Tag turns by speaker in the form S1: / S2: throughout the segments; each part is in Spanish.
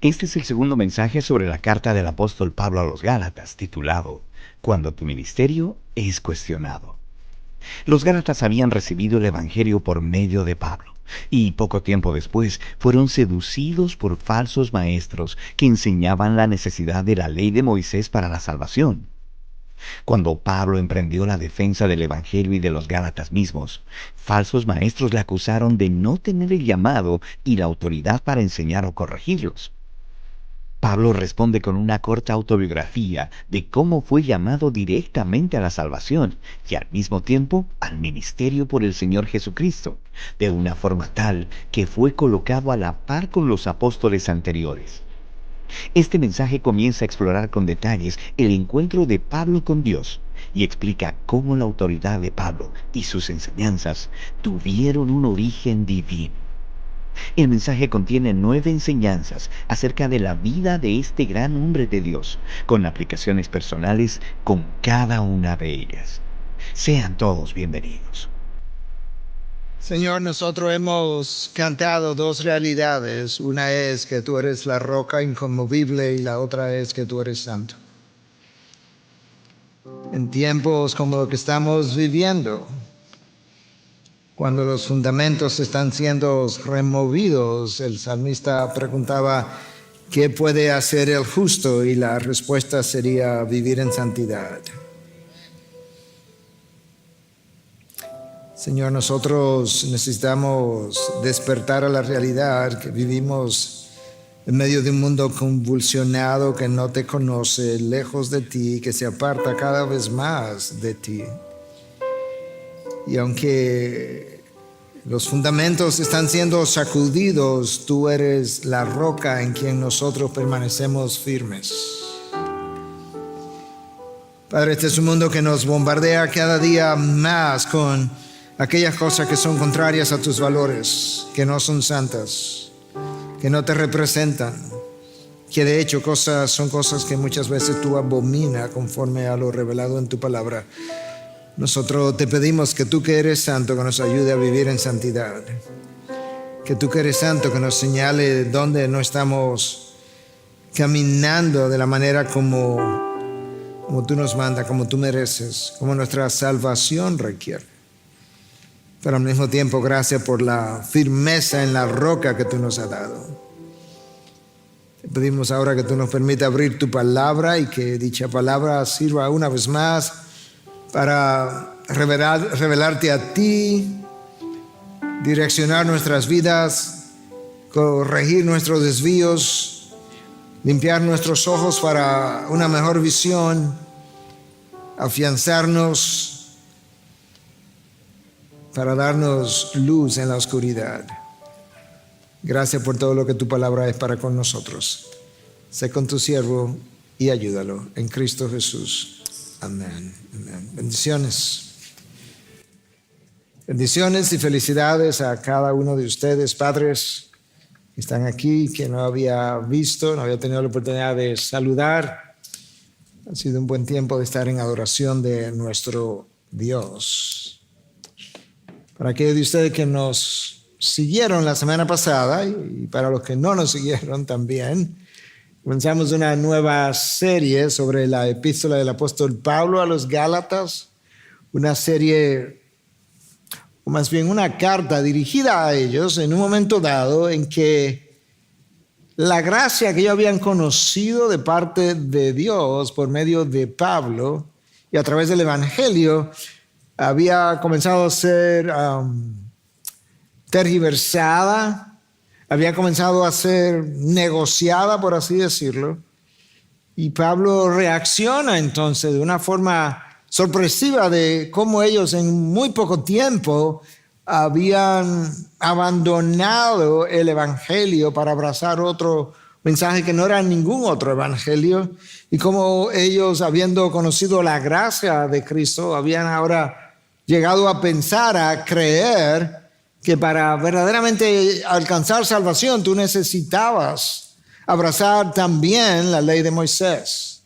S1: Este es el segundo mensaje sobre la carta del apóstol Pablo a los Gálatas, titulado Cuando tu ministerio es cuestionado. Los Gálatas habían recibido el Evangelio por medio de Pablo, y poco tiempo después fueron seducidos por falsos maestros que enseñaban la necesidad de la ley de Moisés para la salvación. Cuando Pablo emprendió la defensa del Evangelio y de los Gálatas mismos, falsos maestros le acusaron de no tener el llamado y la autoridad para enseñar o corregirlos. Pablo responde con una corta autobiografía de cómo fue llamado directamente a la salvación y al mismo tiempo al ministerio por el Señor Jesucristo, de una forma tal que fue colocado a la par con los apóstoles anteriores. Este mensaje comienza a explorar con detalles el encuentro de Pablo con Dios y explica cómo la autoridad de Pablo y sus enseñanzas tuvieron un origen divino. El mensaje contiene 9 enseñanzas acerca de la vida de este gran hombre de Dios, con aplicaciones personales con cada una de ellas. Sean todos bienvenidos.
S2: Señor, nosotros hemos cantado dos realidades. Una es que tú eres la roca inconmovible y la otra es que tú eres santo. En tiempos como lo que estamos viviendo, cuando los fundamentos están siendo removidos, el salmista preguntaba, ¿qué puede hacer el justo? Y la respuesta sería vivir en santidad. Señor, nosotros necesitamos despertar a la realidad que vivimos en medio de un mundo convulsionado que no te conoce, lejos de ti, que se aparta cada vez más de ti. Y aunque los fundamentos están siendo sacudidos, tú eres la roca en quien nosotros permanecemos firmes. Padre, este es un mundo que nos bombardea cada día más con aquellas cosas que son contrarias a tus valores, que no son santas, que no te representan, que de hecho son cosas que muchas veces tú abominas conforme a lo revelado en tu palabra. Nosotros te pedimos que tú que eres santo, que nos ayude a vivir en santidad, que tú que eres santo, que nos señale dónde no estamos caminando de la manera como tú nos mandas, como tú mereces, como nuestra salvación requiere. Pero al mismo tiempo, gracias por la firmeza en la roca que tú nos has dado. Te pedimos ahora que tú nos permitas abrir tu palabra y que dicha palabra sirva una vez más para revelarte a ti, direccionar nuestras vidas, corregir nuestros desvíos, limpiar nuestros ojos para una mejor visión, afianzarnos, para darnos luz en la oscuridad. Gracias por todo lo que tu palabra es para con nosotros. Sé con tu siervo y ayúdalo. En Cristo Jesús. Amén. Amén. Bendiciones. Bendiciones y felicidades a cada uno de ustedes, padres, que están aquí, que no había visto, no había tenido la oportunidad de saludar. Ha sido un buen tiempo de estar en adoración de nuestro Dios. Para aquellos de ustedes que nos siguieron la semana pasada y para los que no nos siguieron también, comenzamos una nueva serie sobre la epístola del apóstol Pablo a los Gálatas, una serie, o más bien una carta dirigida a ellos en un momento dado en que la gracia que ellos habían conocido de parte de Dios por medio de Pablo y a través del Evangelio había comenzado a ser tergiversada, había comenzado a ser negociada, por así decirlo. Y Pablo reacciona entonces de una forma sorpresiva de cómo ellos en muy poco tiempo habían abandonado el Evangelio para abrazar otro mensaje que no era ningún otro evangelio, y cómo ellos, habiendo conocido la gracia de Cristo, habían ahora llegado a pensar, a creer que para verdaderamente alcanzar salvación tú necesitabas abrazar también la ley de Moisés.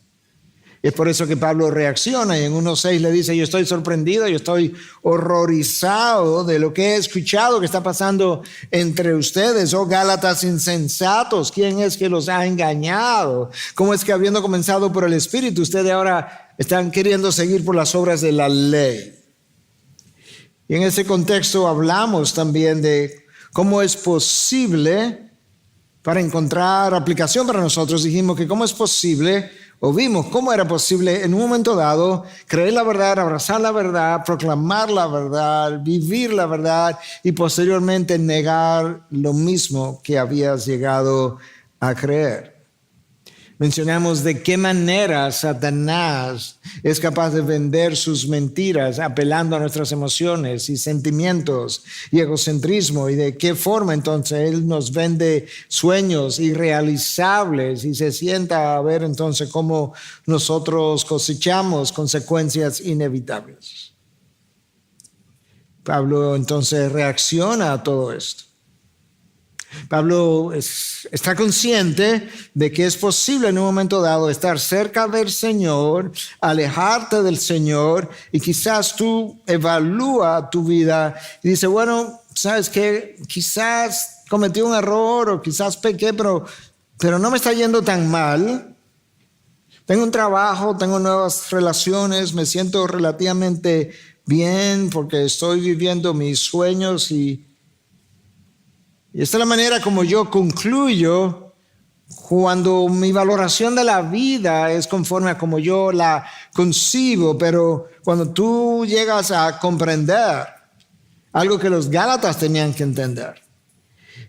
S2: Es por eso que Pablo reacciona y en 1:6 le dice, yo estoy sorprendido, yo estoy horrorizado de lo que he escuchado que está pasando entre ustedes. Oh Gálatas insensatos, ¿quién es que los ha engañado? ¿Cómo es que habiendo comenzado por el Espíritu, ustedes ahora están queriendo seguir por las obras de la ley? Y en ese contexto hablamos también de cómo es posible, para encontrar aplicación para nosotros, dijimos que cómo es posible, o vimos cómo era posible en un momento dado creer la verdad, abrazar la verdad, proclamar la verdad, vivir la verdad y posteriormente negar lo mismo que habías llegado a creer. Mencionamos de qué manera Satanás es capaz de vender sus mentiras apelando a nuestras emociones y sentimientos y egocentrismo, y de qué forma entonces él nos vende sueños irrealizables y se sienta a ver entonces cómo nosotros cosechamos consecuencias inevitables. Pablo entonces reacciona a todo esto. Pablo está consciente de que es posible en un momento dado estar cerca del Señor, alejarte del Señor, y quizás tú evalúa tu vida y dices, bueno, ¿sabes qué? Quizás cometí un error o quizás pequé, pero no me está yendo tan mal. Tengo un trabajo, tengo nuevas relaciones, me siento relativamente bien porque estoy viviendo mis sueños y esta es la manera como yo concluyo cuando mi valoración de la vida es conforme a como yo la concibo. Pero cuando tú llegas a comprender algo que los Gálatas tenían que entender,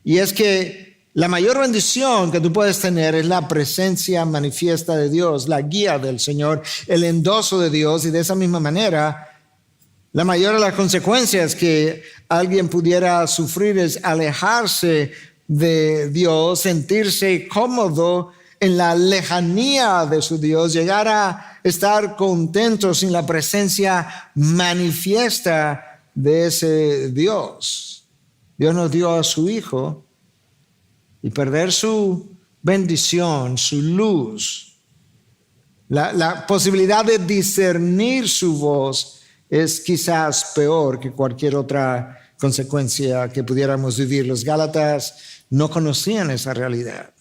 S2: y es que la mayor bendición que tú puedes tener es la presencia manifiesta de Dios, la guía del Señor, el endoso de Dios, y de esa misma manera la mayor de las consecuencias que alguien pudiera sufrir es alejarse de Dios, sentirse cómodo en la lejanía de su Dios, llegar a estar contento sin la presencia manifiesta de ese Dios. Dios nos dio a su Hijo y perder su bendición, su luz, la posibilidad de discernir su voz, es quizás peor que cualquier otra consecuencia que pudiéramos vivir. Los Gálatas no conocían esa realidad.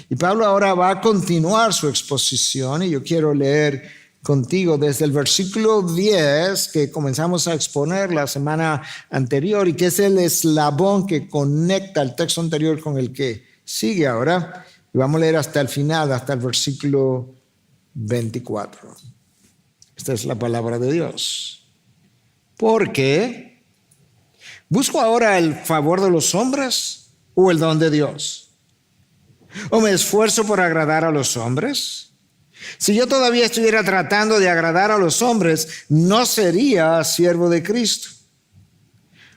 S2: Y Pablo ahora va a continuar su exposición, y yo quiero leer contigo desde el versículo 10 que comenzamos a exponer la semana anterior y que es el eslabón que conecta el texto anterior con el que sigue ahora. Y vamos a leer hasta el final, hasta el versículo 24. Esta es la palabra de Dios. Porque ¿busco ahora el favor de los hombres o el don de Dios? ¿O me esfuerzo por agradar a los hombres? Si yo todavía estuviera tratando de agradar a los hombres, no sería siervo de Cristo.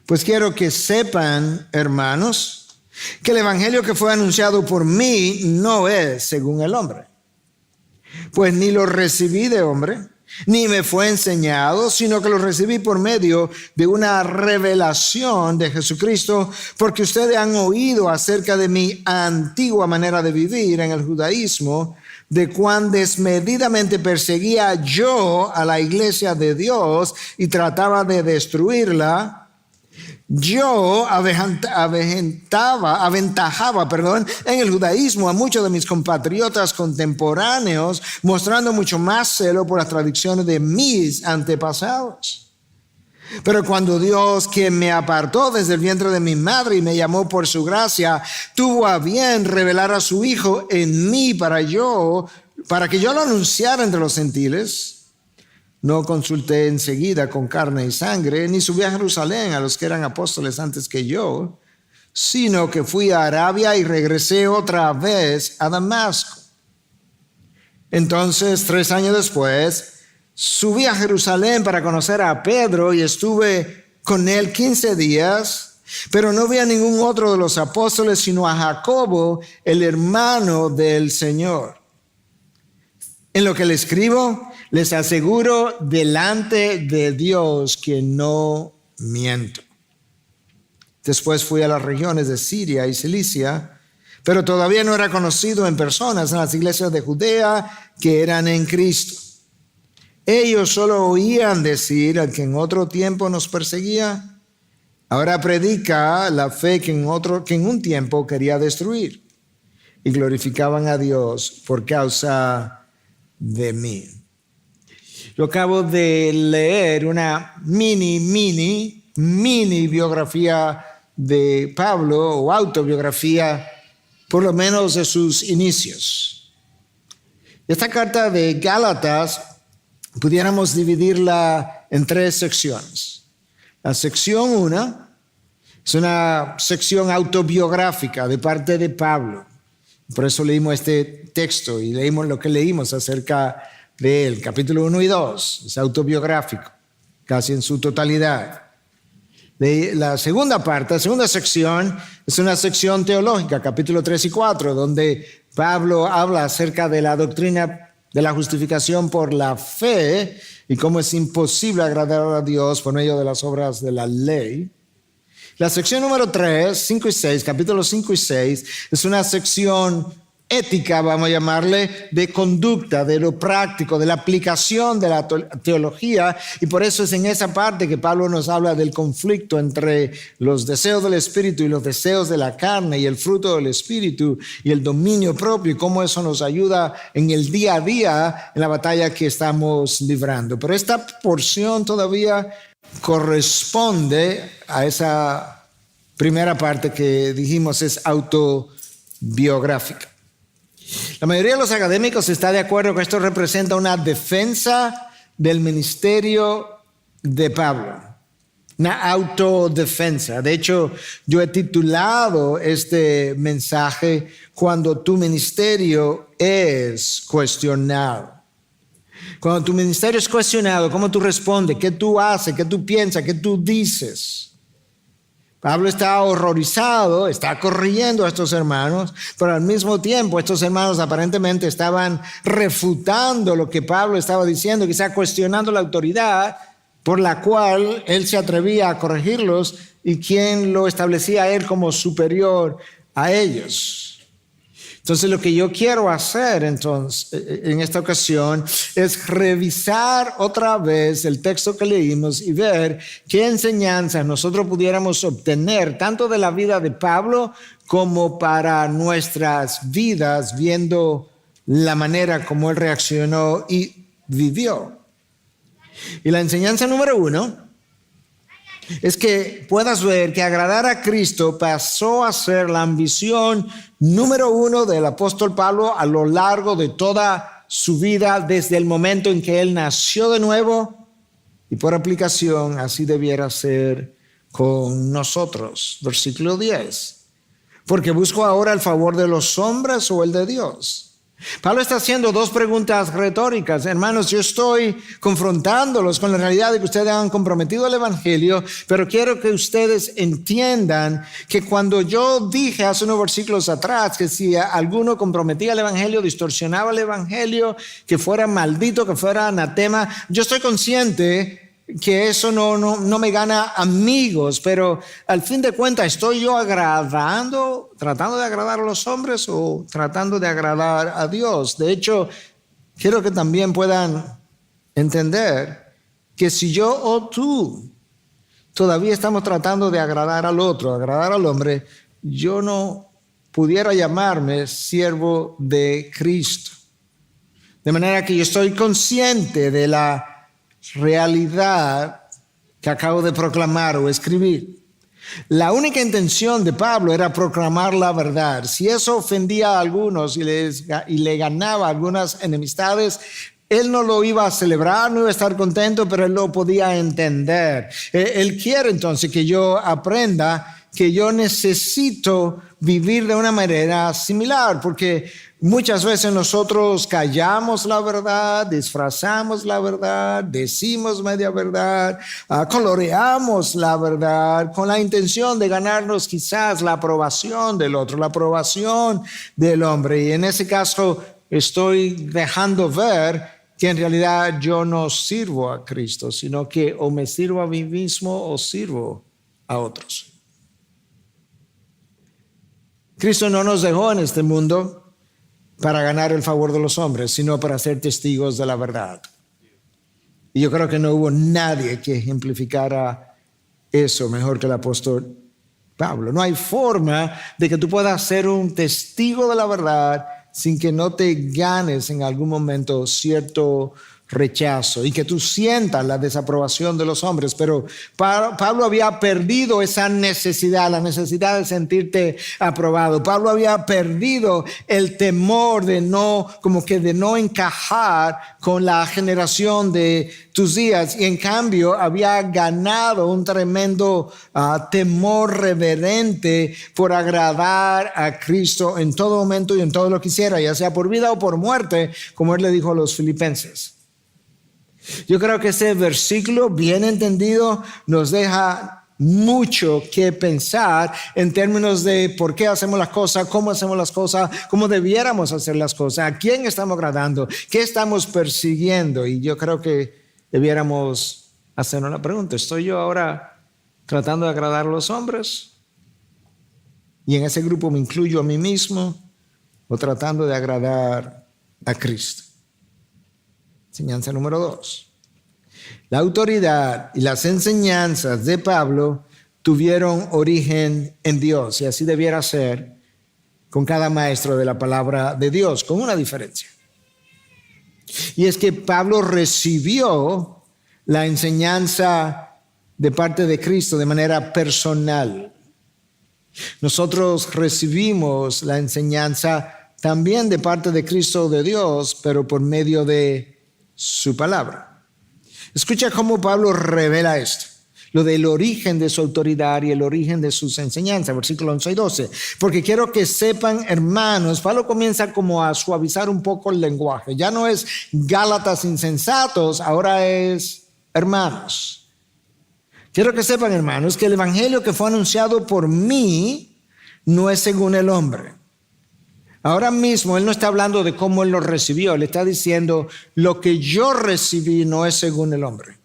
S2: Pues quiero que sepan, hermanos, que el evangelio que fue anunciado por mí no es según el hombre. Pues ni lo recibí de hombre, ni me fue enseñado, sino que lo recibí por medio de una revelación de Jesucristo, porque ustedes han oído acerca de mi antigua manera de vivir en el judaísmo, de cuán desmedidamente perseguía yo a la iglesia de Dios y trataba de destruirla. Yo aventajaba en el judaísmo a muchos de mis compatriotas contemporáneos, mostrando mucho más celo por las tradiciones de mis antepasados. Pero cuando Dios, quien me apartó desde el vientre de mi madre y me llamó por su gracia, tuvo a bien revelar a su Hijo en mí para que yo lo anunciara entre los gentiles, no consulté enseguida con carne y sangre, ni subí a Jerusalén a los que eran apóstoles antes que yo, sino que fui a Arabia y regresé otra vez a Damasco. Entonces, 3 años después, subí a Jerusalén para conocer a Pedro y estuve con él 15 días, pero no vi a ningún otro de los apóstoles, sino a Jacobo, el hermano del Señor. En lo que le escribo, les aseguro delante de Dios que no miento. Después fui a las regiones de Siria y Cilicia pero todavía no era conocido en personas en las iglesias de Judea que eran en Cristo. Ellos solo oían decir al que en otro tiempo nos perseguía, ahora predica la fe que en un tiempo quería destruir, y glorificaban a Dios por causa de mí. Yo acabo de leer una mini biografía de Pablo, o autobiografía, por lo menos de sus inicios. Esta carta de Gálatas pudiéramos dividirla en 3 secciones. La sección 1 es una sección autobiográfica de parte de Pablo. Por eso leímos este texto y leímos lo que leímos acerca de él. Capítulo 1 y 2 es autobiográfico, casi en su totalidad. La segunda parte, la segunda sección, es una sección teológica, capítulo 3 y 4, donde Pablo habla acerca de la doctrina de la justificación por la fe y cómo es imposible agradar a Dios por medio de las obras de la ley. La sección número 3, 5 y 6, capítulos 5 y 6, es una sección ética, vamos a llamarle, de conducta, de lo práctico, de la aplicación de la teología, y por eso es en esa parte que Pablo nos habla del conflicto entre los deseos del Espíritu y los deseos de la carne, y el fruto del Espíritu y el dominio propio, y cómo eso nos ayuda en el día a día en la batalla que estamos librando. Pero esta porción todavía corresponde a esa primera parte que dijimos es autobiográfica. La mayoría de los académicos está de acuerdo que esto representa una defensa del ministerio de Pablo, una autodefensa. De hecho, yo he titulado este mensaje "Cuando tu ministerio es cuestionado". Cuando tu ministerio es cuestionado, ¿cómo tú respondes? ¿Qué tú haces? ¿Qué tú piensas? ¿Qué tú dices? Pablo está horrorizado, está corrigiendo a estos hermanos, pero al mismo tiempo estos hermanos aparentemente estaban refutando lo que Pablo estaba diciendo, quizá cuestionando la autoridad por la cual él se atrevía a corregirlos y quien lo establecía a él como superior a ellos. Entonces lo que yo quiero hacer en esta ocasión es revisar otra vez el texto que leímos y ver qué enseñanzas nosotros pudiéramos obtener tanto de la vida de Pablo como para nuestras vidas, viendo la manera como él reaccionó y vivió. Y la enseñanza número 1 es que puedas ver que agradar a Cristo pasó a ser la ambición número 1 del apóstol Pablo a lo largo de toda su vida, desde el momento en que él nació de nuevo, y por aplicación así debiera ser con nosotros. Versículo 10. Porque busco ahora el favor de los hombres o el de Dios. Pablo está haciendo 2 preguntas retóricas. Hermanos, yo estoy confrontándolos con la realidad de que ustedes han comprometido el evangelio, pero quiero que ustedes entiendan que cuando yo dije hace unos versículos atrás que si alguno comprometía el evangelio, distorsionaba el evangelio, que fuera maldito, que fuera anatema, yo estoy consciente que eso no me gana amigos, pero al fin de cuentas, ¿estoy yo tratando de agradar a los hombres o tratando de agradar a Dios? De hecho, quiero que también puedan entender que si yo o tú todavía estamos tratando de agradar al otro, agradar al hombre, yo no pudiera llamarme siervo de Cristo. De manera que yo estoy consciente de la realidad que acabo de proclamar o escribir. La única intención de Pablo era proclamar la verdad. Si eso ofendía a algunos y le ganaba algunas enemistades, él no lo iba a celebrar, no iba a estar contento, pero él lo podía entender. Él quiere entonces que yo aprenda que yo necesito vivir de una manera similar, porque muchas veces nosotros callamos la verdad, disfrazamos la verdad, decimos media verdad, coloreamos la verdad con la intención de ganarnos quizás la aprobación del otro, la aprobación del hombre. Y en ese caso estoy dejando ver que en realidad yo no sirvo a Cristo, sino que o me sirvo a mí mismo o sirvo a otros. Cristo no nos dejó en este mundo para ganar el favor de los hombres, sino para ser testigos de la verdad. Y yo creo que no hubo nadie que ejemplificara eso mejor que el apóstol Pablo. No hay forma de que tú puedas ser un testigo de la verdad sin que no te ganes en algún momento cierto rechazo y que tú sientas la desaprobación de los hombres. Pero Pablo había perdido esa necesidad, la necesidad de sentirte aprobado. Pablo había perdido el temor de no encajar con la generación de tus días, y en cambio había ganado un tremendo temor reverente por agradar a Cristo en todo momento y en todo lo que hiciera, ya sea por vida o por muerte, como él le dijo a los filipenses. Yo creo que ese versículo, bien entendido, nos deja mucho que pensar en términos de por qué hacemos las cosas, cómo debiéramos hacer las cosas, a quién estamos agradando, qué estamos persiguiendo. Y yo creo que debiéramos hacernos la pregunta: ¿estoy yo ahora tratando de agradar a los hombres? Y en ese grupo me incluyo a mí mismo, o tratando de agradar a Cristo. Enseñanza número 2. La autoridad y las enseñanzas de Pablo tuvieron origen en Dios, y así debiera ser con cada maestro de la palabra de Dios, con una diferencia. Y es que Pablo recibió la enseñanza de parte de Cristo de manera personal. Nosotros recibimos la enseñanza también de parte de Cristo, de Dios, pero por medio de su palabra. Escucha cómo Pablo revela esto, lo del origen de su autoridad y el origen de sus enseñanzas, versículos 11 y 12. Porque quiero que sepan, hermanos, Pablo comienza como a suavizar un poco el lenguaje. Ya no es Gálatas insensatos, ahora es hermanos. Quiero que sepan, hermanos, que el evangelio que fue anunciado por mí no es según el hombre. Ahora mismo él no está hablando de cómo él lo recibió, le está diciendo: lo que yo recibí no es según el hombre.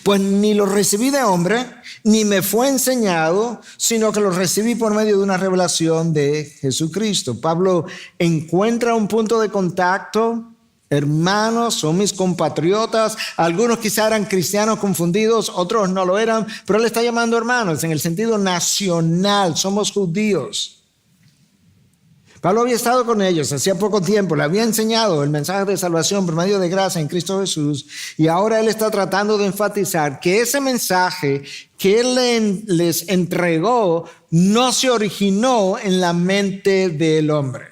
S2: Pues ni lo recibí de hombre, ni me fue enseñado, sino que lo recibí por medio de una revelación de Jesucristo. Pablo encuentra un punto de contacto. Hermanos, son mis compatriotas. Algunos quizá eran cristianos confundidos, otros no lo eran, pero él está llamando hermanos en el sentido nacional. Somos judíos. Pablo había estado con ellos hacía poco tiempo, le había enseñado el mensaje de salvación por medio de gracia en Cristo Jesús, y ahora él está tratando de enfatizar que ese mensaje que él les entregó no se originó en la mente del hombre.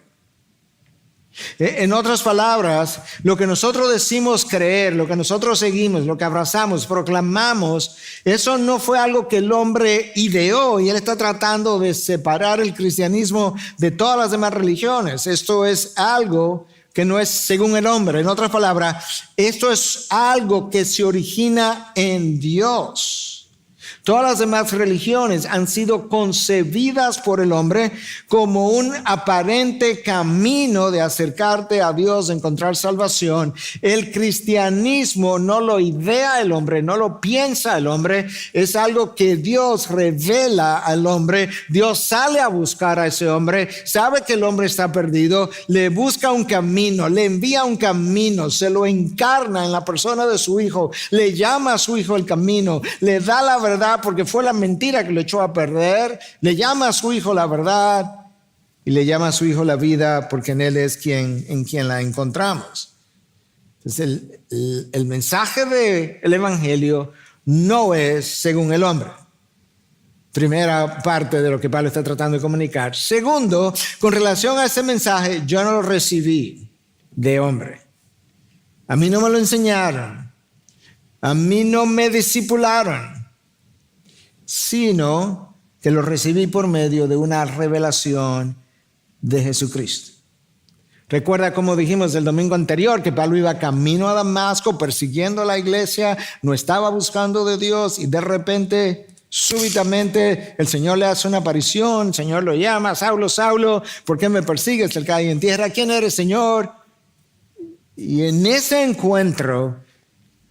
S2: En otras palabras, lo que nosotros decimos creer, lo que nosotros seguimos, lo que abrazamos, proclamamos, eso no fue algo que el hombre ideó, y él está tratando de separar el cristianismo de todas las demás religiones. Esto es algo que no es según el hombre. En otras palabras, esto es algo que se origina en Dios. Todas las demás religiones han sido concebidas por el hombre como un aparente camino de acercarte a Dios, de encontrar salvación. El cristianismo no lo idea el hombre, no lo piensa el hombre, es algo que Dios revela al hombre. Dios sale a buscar a ese hombre, sabe que el hombre está perdido, le busca un camino, le envía un camino, se lo encarna en la persona de su hijo, le llama a su hijo el camino, le da la verdad porque fue la mentira que lo echó a perder, le llama a su hijo la verdad y le llama a su hijo la vida, porque en él es en quien la encontramos. Entonces el mensaje del evangelio no es según el hombre. Primera parte de lo que Pablo está tratando de comunicar. Segundo, con relación a ese mensaje, yo no lo recibí de hombre. A mí no me lo enseñaron, a mí no me discipularon, sino que lo recibí por medio de una revelación de Jesucristo. Recuerda, como dijimos el domingo anterior, que Pablo iba camino a Damasco persiguiendo a la iglesia, no estaba buscando de Dios, y de repente, súbitamente, el Señor le hace una aparición. El Señor lo llama: Saulo, Saulo, ¿por qué me persigues? Él cae en tierra: ¿quién eres, Señor? Y en ese encuentro,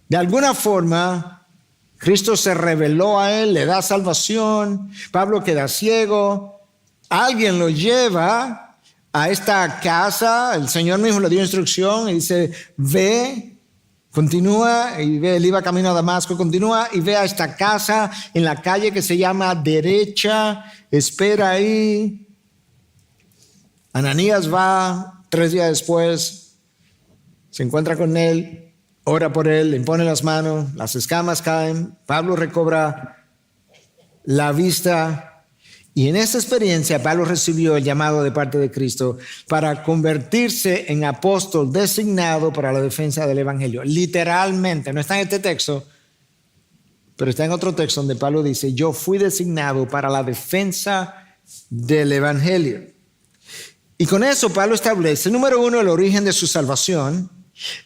S2: de alguna forma, Cristo se reveló a él, le da salvación. Pablo queda ciego, alguien lo lleva a esta casa, el Señor mismo le dio instrucción y dice, ve, continúa, y ve, él iba camino a Damasco, continúa y ve a esta casa en la calle que se llama Derecha, espera ahí. Ananías va 3 días después, se encuentra con él, ora por él, le impone las manos, las escamas caen, Pablo recobra la vista. Y en esta experiencia Pablo recibió el llamado de parte de Cristo para convertirse en apóstol designado para la defensa del evangelio. Literalmente, no está en este texto, pero está en otro texto donde Pablo dice, yo fui designado para la defensa del evangelio. Y con eso Pablo establece, número 1, el origen de su salvación,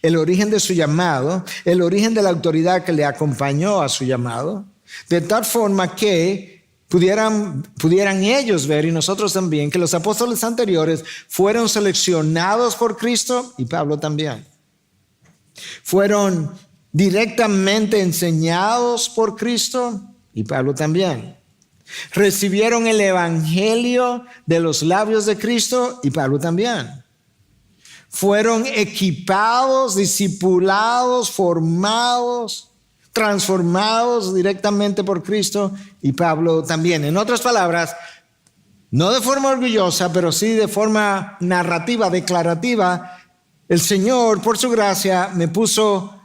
S2: el origen de su llamado, el origen de la autoridad que le acompañó a su llamado, de tal forma que pudieran ellos ver, y nosotros también, que los apóstoles anteriores fueron seleccionados por Cristo, y Pablo también. Fueron directamente enseñados por Cristo, y Pablo también. Recibieron el evangelio de los labios de Cristo, y Pablo también. Fueron equipados, discipulados, formados, transformados directamente por Cristo, y Pablo también. En otras palabras, no de forma orgullosa, pero sí de forma narrativa, declarativa, el Señor, por su gracia, me puso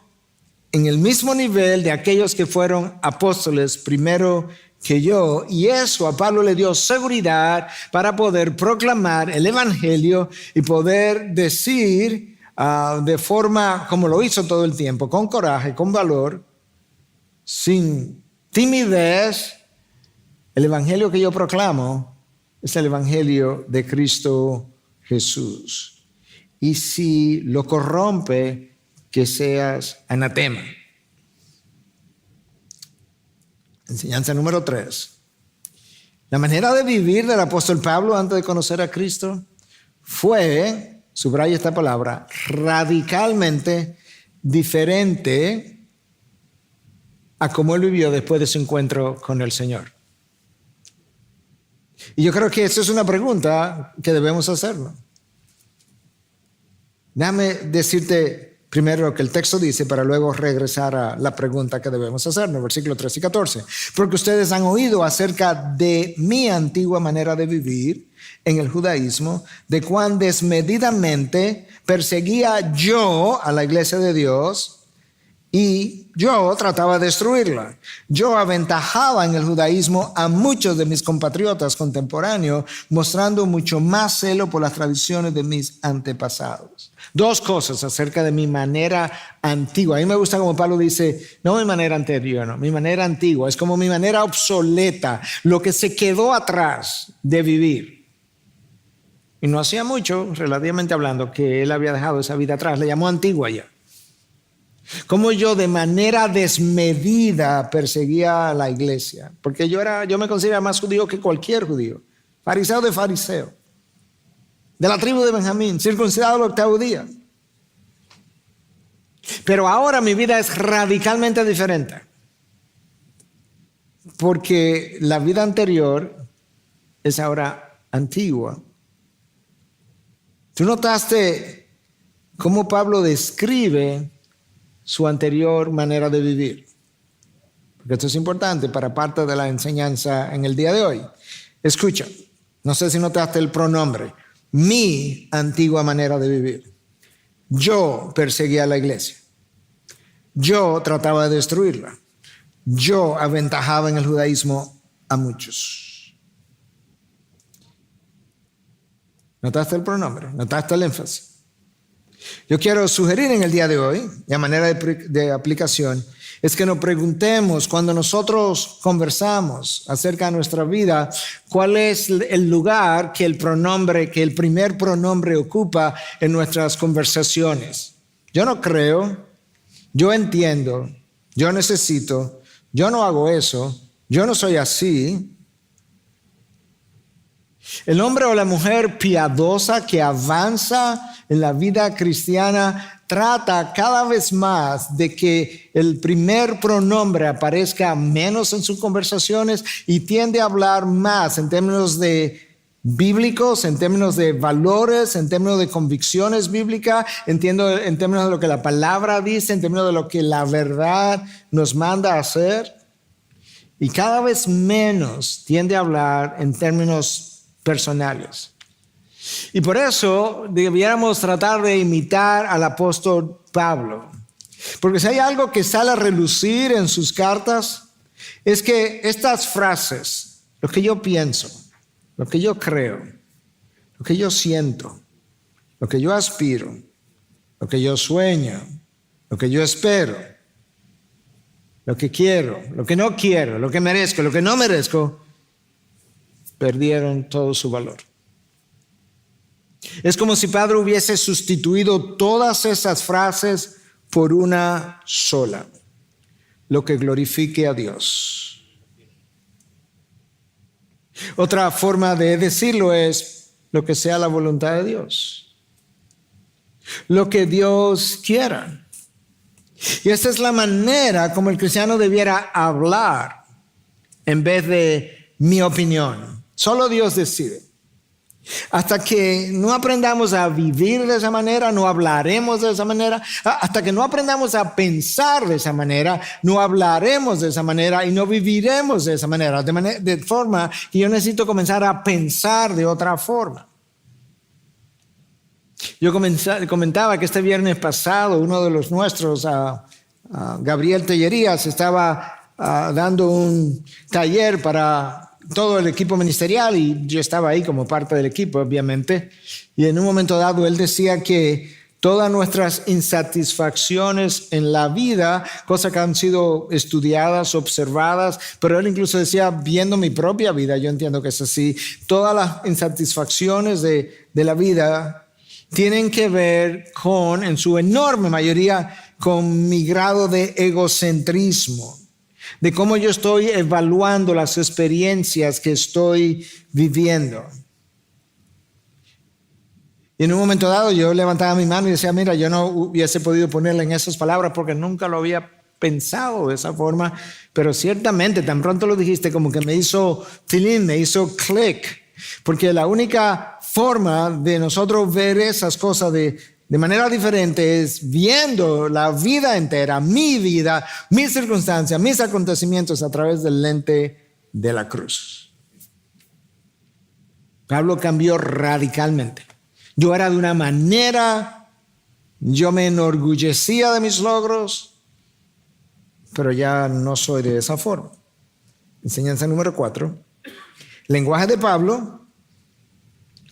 S2: en el mismo nivel de aquellos que fueron apóstoles primero que yo, y eso a Pablo le dio seguridad para poder proclamar el evangelio y poder decir de forma como lo hizo todo el tiempo, con coraje, con valor, sin timidez, el evangelio que yo proclamo es el evangelio de Cristo Jesús. Y si lo corrompe, que seas anatema. Enseñanza número 3. La manera de vivir del apóstol Pablo antes de conocer a Cristo fue, subraya esta palabra, radicalmente diferente a cómo él vivió después de su encuentro con el Señor. Y yo creo que esa es una pregunta que debemos hacernos. Déjame decirte primero lo que el texto dice para luego regresar a la pregunta que debemos hacernos, versículos 13 y 14. Porque ustedes han oído acerca de mi antigua manera de vivir en el judaísmo, de cuán desmedidamente perseguía yo a la iglesia de Dios, y yo trataba de destruirla. Yo aventajaba en el judaísmo a muchos de mis compatriotas contemporáneos, mostrando mucho más celo por las tradiciones de mis antepasados. 2 cosas acerca de mi manera antigua. A mí me gusta como Pablo dice, no mi manera anterior, no, mi manera antigua. Es como mi manera obsoleta, lo que se quedó atrás de vivir. Y no hacía mucho, relativamente hablando, que él había dejado esa vida atrás. Le llamó antigua ya. Como yo de manera desmedida perseguía a la iglesia, porque yo me consideraba más judío que cualquier judío, fariseo de fariseo, de la tribu de Benjamín, circuncidado el 8º día. Pero ahora mi vida es radicalmente diferente, porque la vida anterior es ahora antigua. ¿Tú notaste cómo Pablo describe su anterior manera de vivir? Porque esto es importante para parte de la enseñanza en el día de hoy. Escucha, no sé si notaste el pronombre, mi antigua manera de vivir. Yo perseguía a la iglesia. Yo trataba de destruirla. Yo aventajaba en el judaísmo a muchos. ¿Notaste el pronombre? ¿Notaste el énfasis? Yo quiero sugerir en el día de hoy, y a manera de aplicación, es que nos preguntemos cuando nosotros conversamos acerca de nuestra vida, cuál es el lugar que el primer pronombre ocupa en nuestras conversaciones. Yo no creo, yo entiendo, yo necesito, yo no hago eso, yo no soy así. El hombre o la mujer piadosa que avanza en la vida cristiana trata cada vez más de que el primer pronombre aparezca menos en sus conversaciones y tiende a hablar más en términos de bíblicos, en términos de valores, en términos de convicciones bíblicas, en términos de lo que la palabra dice, en términos de lo que la verdad nos manda a hacer. Y cada vez menos tiende a hablar en términos personales. Y por eso debiéramos tratar de imitar al apóstol Pablo. Porque si hay algo que sale a relucir en sus cartas, es que estas frases, lo que yo pienso, lo que yo creo, lo que yo siento, lo que yo aspiro, lo que yo sueño, lo que yo espero, lo que quiero, lo que no quiero, lo que merezco, lo que no merezco, perdieron todo su valor. Es como si Pablo hubiese sustituido todas esas frases por una sola, lo que glorifique a Dios. Otra forma de decirlo es lo que sea la voluntad de Dios, lo que Dios quiera. Y esta es la manera como el cristiano debiera hablar en vez de mi opinión. Solo Dios decide. Hasta que no aprendamos a vivir de esa manera, no hablaremos de esa manera. Hasta que no aprendamos a pensar de esa manera, no hablaremos de esa manera y no viviremos de esa manera. De forma que yo necesito comenzar a pensar de otra forma. Yo comentaba que este viernes pasado uno de los nuestros, Gabriel Tellerías, estaba dando un taller para todo el equipo ministerial y yo estaba ahí como parte del equipo, obviamente. Y en un momento dado él decía que todas nuestras insatisfacciones en la vida, cosas que han sido estudiadas, observadas, pero él incluso decía, viendo mi propia vida, yo entiendo que es así, todas las insatisfacciones de la vida tienen que ver con, en su enorme mayoría, con mi grado de egocentrismo, de cómo yo estoy evaluando las experiencias que estoy viviendo. Y en un momento dado yo levantaba mi mano y decía, mira, yo no hubiese podido ponerle en esas palabras porque nunca lo había pensado de esa forma, pero ciertamente tan pronto lo dijiste como que me hizo tilín, me hizo click, porque la única forma de nosotros ver esas cosas de manera diferente es viendo la vida entera, mi vida, mis circunstancias, mis acontecimientos a través del lente de la cruz. Pablo cambió radicalmente. Yo era de una manera, yo me enorgullecía de mis logros, pero ya no soy de esa forma. Enseñanza número 4. El lenguaje de Pablo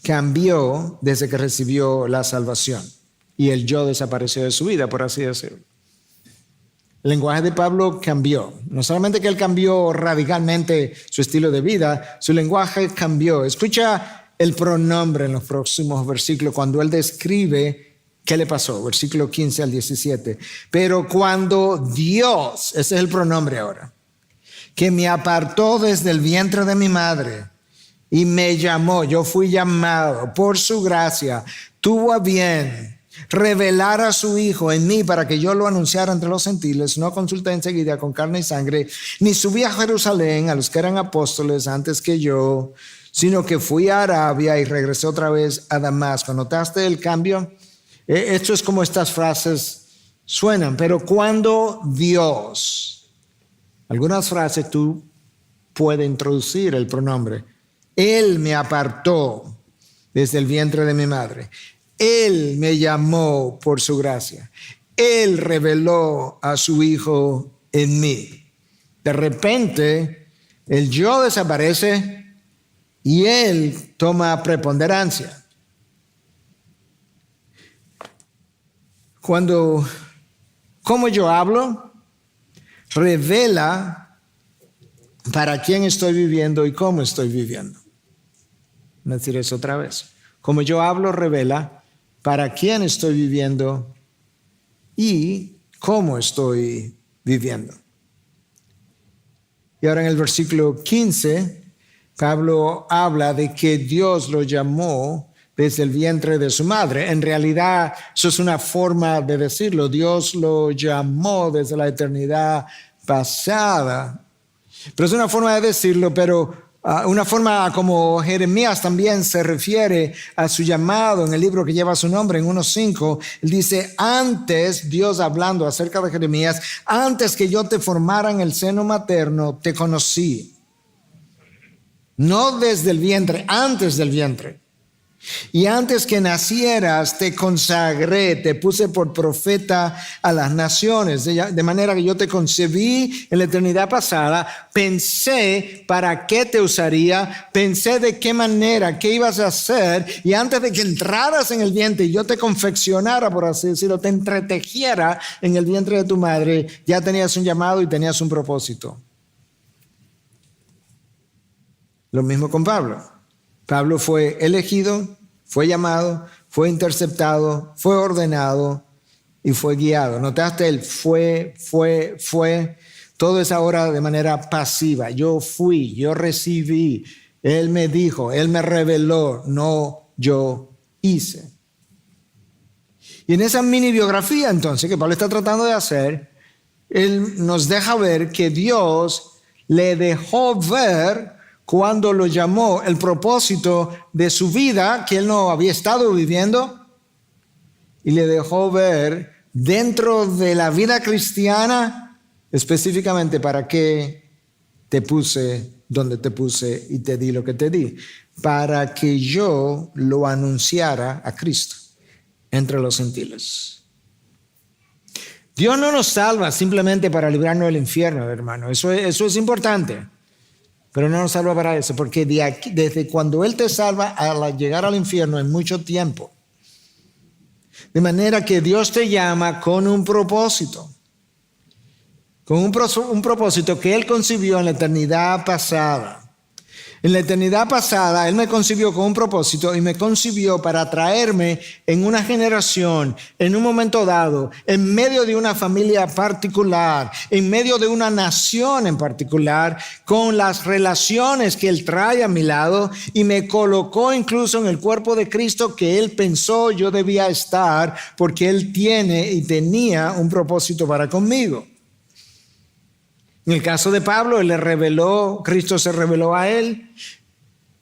S2: cambió desde que recibió la salvación y el yo desapareció de su vida, por así decirlo. El lenguaje de Pablo cambió. No solamente que él cambió radicalmente su estilo de vida, su lenguaje cambió. Escucha el pronombre en los próximos versículos cuando él describe qué le pasó. Versículo 15 al 17. Pero cuando Dios, ese es el pronombre ahora, que me apartó desde el vientre de mi madre y me llamó, yo fui llamado por su gracia, tuvo a bien revelar a su Hijo en mí para que yo lo anunciara entre los gentiles. No consulté enseguida con carne y sangre, ni subí a Jerusalén a los que eran apóstoles antes que yo, sino que fui a Arabia y regresé otra vez a Damasco. ¿Notaste el cambio? Esto es como estas frases suenan, pero cuando Dios, algunas frases tú puedes introducir el pronombre. Él me apartó desde el vientre de mi madre. Él me llamó por su gracia. Él reveló a su Hijo en mí. De repente, el yo desaparece y Él toma preponderancia. Como yo hablo, revela para quién estoy viviendo y cómo estoy viviendo. Voy a decir eso otra vez. Como yo hablo, revela para quién estoy viviendo y cómo estoy viviendo. Y ahora en el versículo 15, Pablo habla de que Dios lo llamó desde el vientre de su madre. En realidad, eso es una forma de decirlo. Dios lo llamó desde la eternidad pasada. Pero es una forma de decirlo, pero Una forma como Jeremías también se refiere a su llamado en el libro que lleva su nombre, en 1:5, él dice, antes, Dios hablando acerca de Jeremías, antes que yo te formara en el seno materno, te conocí. No desde el vientre, antes del vientre. Y antes que nacieras te consagré, te puse por profeta a las naciones, de manera que yo te concebí en la eternidad pasada, pensé para qué te usaría, pensé de qué manera, qué ibas a hacer, y antes de que entraras en el vientre y yo te confeccionara, por así decirlo, te entretejiera en el vientre de tu madre, ya tenías un llamado y tenías un propósito. Lo mismo con Pablo. Pablo fue elegido, fue llamado, fue interceptado, fue ordenado y fue guiado. ¿Notaste el fue? Todo es ahora de manera pasiva. Yo fui, yo recibí, él me dijo, él me reveló, no yo hice. Y en esa mini biografía entonces que Pablo está tratando de hacer, él nos deja ver que Dios le dejó ver cuando lo llamó, el propósito de su vida que él no había estado viviendo, y le dejó ver dentro de la vida cristiana específicamente para qué te puse donde te puse y te di lo que te di, para que yo lo anunciara a Cristo entre los gentiles. Dios no nos salva simplemente para librarnos del infierno, hermano, eso es importante. Pero no nos salva para eso, porque desde cuando Él te salva al llegar al infierno en mucho tiempo. De manera que Dios te llama con un propósito. Con un propósito que Él concibió en la eternidad pasada. En la eternidad pasada, Él me concibió con un propósito y me concibió para traerme en una generación, en un momento dado, en medio de una familia particular, en medio de una nación en particular, con las relaciones que Él trae a mi lado, y me colocó incluso en el cuerpo de Cristo que Él pensó yo debía estar, porque Él tiene y tenía un propósito para conmigo. En el caso de Pablo, Cristo se reveló a él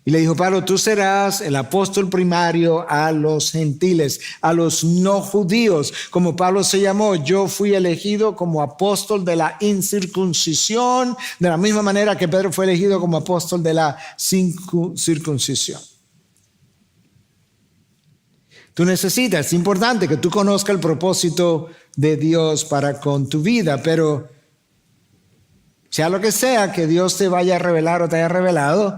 S2: y le dijo, Pablo, tú serás el apóstol primario a los gentiles, a los no judíos. Como Pablo se llamó, yo fui elegido como apóstol de la incircuncisión, de la misma manera que Pedro fue elegido como apóstol de la circuncisión. Tú necesitas, es importante que tú conozcas el propósito de Dios para con tu vida, pero sea lo que sea que Dios te vaya a revelar o te haya revelado,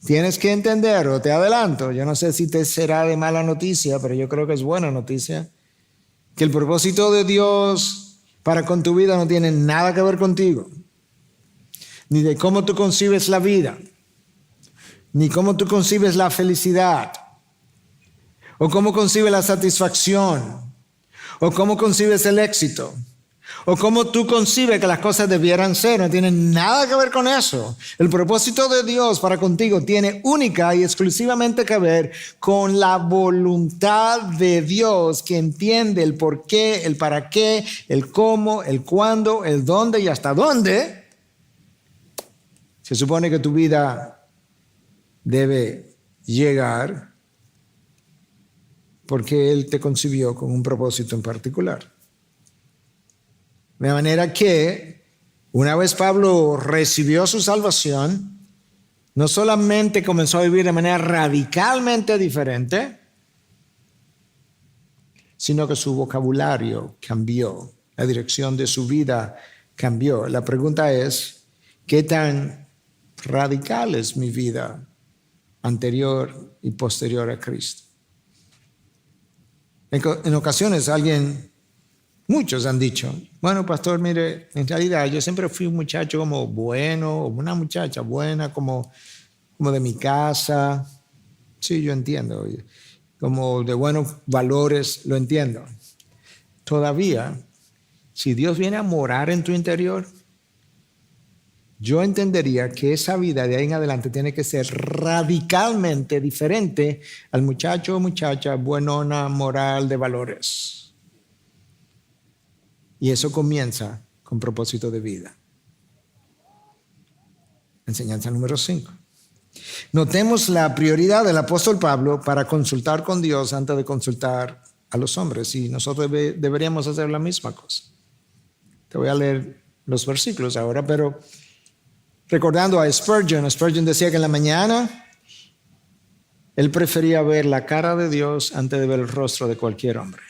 S2: tienes que entender, o te adelanto, yo no sé si te será de mala noticia, pero yo creo que es buena noticia, que el propósito de Dios para con tu vida no tiene nada que ver contigo, ni de cómo tú concibes la vida, ni cómo tú concibes la felicidad, o cómo concibes la satisfacción, o cómo concibes el éxito, o cómo tú concibes que las cosas debieran ser. No tiene nada que ver con eso. El propósito de Dios para contigo tiene única y exclusivamente que ver con la voluntad de Dios, que entiende el por qué, el para qué, el cómo, el cuándo, el dónde y hasta dónde. Se supone que tu vida debe llegar porque Él te concibió con un propósito en particular. De manera que una vez Pablo recibió su salvación, no solamente comenzó a vivir de manera radicalmente diferente, sino que su vocabulario cambió, la dirección de su vida cambió. La pregunta es, ¿qué tan radical es mi vida anterior y posterior a Cristo? En ocasiones muchos han dicho, bueno, pastor, mire, en realidad yo siempre fui un muchacho como bueno, una muchacha buena, como de mi casa. Sí, yo entiendo, como de buenos valores, lo entiendo. Todavía, si Dios viene a morar en tu interior, yo entendería que esa vida de ahí en adelante tiene que ser radicalmente diferente al muchacho o muchacha buenona, moral, de valores. Y eso comienza con propósito de vida. Enseñanza número 5. Notemos la prioridad del apóstol Pablo para consultar con Dios antes de consultar a los hombres, y nosotros deberíamos hacer la misma cosa. Te voy a leer los versículos ahora, pero recordando a Spurgeon decía que en la mañana él prefería ver la cara de Dios antes de ver el rostro de cualquier hombre.